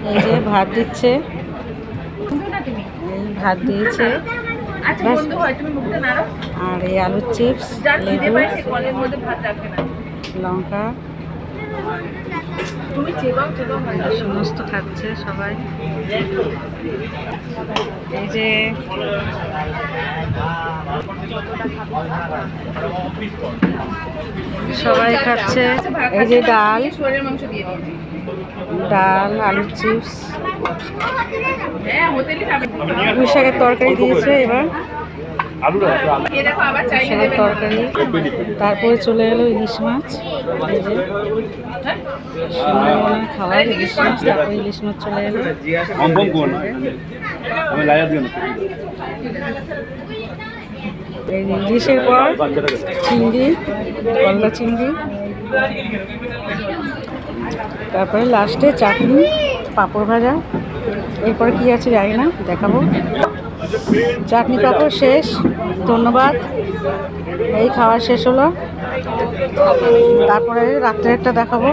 এই যে ভাত দিচ্ছে, এই ভাত দিয়েছে, আর এই আলুর চিপস, লেবু, লঙ্কা সমস্ত খাচ্ছে সবাই। এই যে সবাই খাচ্ছে। এই যে ডাল, ডাল, আলুর চিপস, পুঁই শাকের তরকারি দিয়েছে। এবার শাকের তরকারি, তারপরে চলে এলো ইলিশ মাছ। এই যে সুন্দরবনের খাবার ইলিশ মাছ, তারপরে ইলিশ মাছ চলে এলো। এই ইলিশের পর চিংড়ি, গলদা চিংড়ি, তারপরে লাস্টে চাটনি, পাঁপড় ভাজা। এরপরে কি আছে জানি না, দেখাবো। চাটনি পাঁপড় শেষ, ধন্যবাদ। এই খাওয়া শেষ হলো, তারপরে রাত্রেরটা দেখাবো।